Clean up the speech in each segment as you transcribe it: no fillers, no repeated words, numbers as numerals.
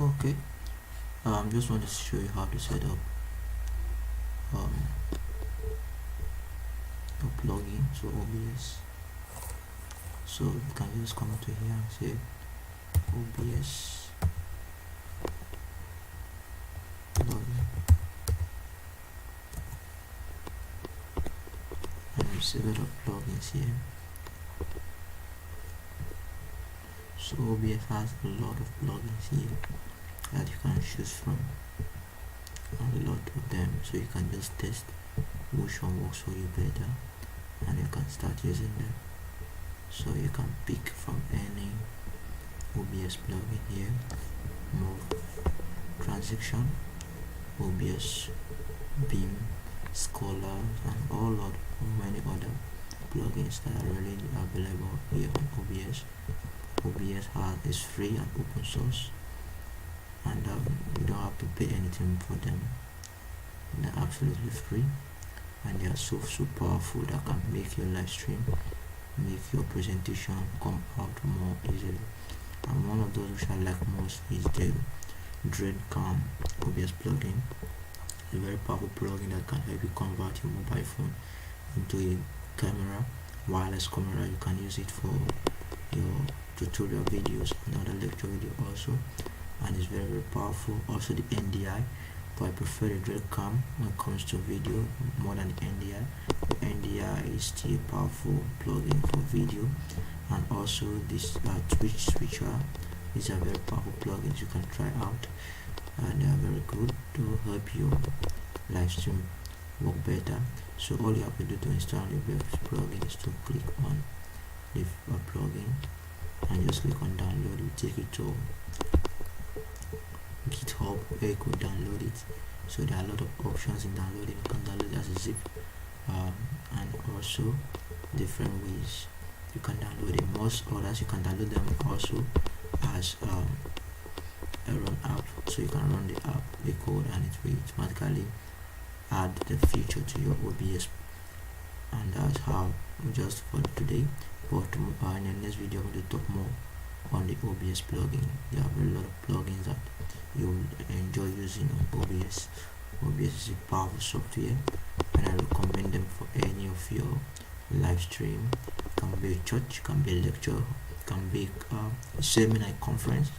Okay, just wanted to show you how to set up um, your plugin to OBS. So you can just come to here and say OBS plugin, and you see a lot of plugins here. So OBS has a lot of plugins here that you can choose from, a lot of them, so you can just test which one works for you better and you can start using them. So you can pick from any OBS plugin here: Move, Transition, OBS, Beam, Scholar, and all of many other plugins that are really available here on OBS. OBS is free and open source, and you don't have to pay anything for them. They're absolutely free, and they are so powerful that can make your live stream, make your presentation come out more easily. And one of those which I like most is the DreadCam OBS plugin. It's a very powerful plugin that can help you convert your mobile phone into a camera, wireless camera. You can use it for your tutorial videos and other lecture video also, and it's very powerful. Also the NDI, but I prefer the DreadCam when it comes to video more than the NDI. The NDI is still a powerful plugin for video, and also this Twitch switcher is a very powerful plugin you can try out, and they are very good to help your live stream work better. So all you have to do to install the plugin is to click on the plugin and just click on download. It will take you to GitHub where you could download it. So there are a lot of options in downloading. You can download it as a zip, and also different ways you can download it. Most others you can download them also as a run app, so you can run the app, the code, and it will automatically add the feature to your OBS. And that's how just for today. But in the next video I'm going to talk more on the OBS plugin. There are a lot of plugins that you will enjoy using on OBS. OBS is a powerful software, and I recommend them for any of your live stream. It can be a church, can be a lecture, can be a seminar, conference,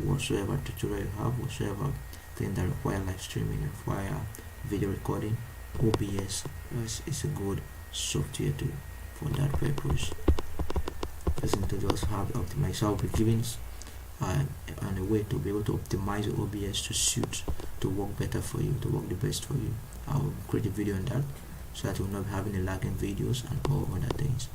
whatsoever tutorial you have, whatsoever thing that require live streaming, require video recording. OBS is a good software for that purpose. Listen to just have optimize. So I'll be giving on a way to be able to optimize your OBS to suit, to work better for you, to work the best for you. I'll create a video on that so that you'll not be having a lagging videos and all other things.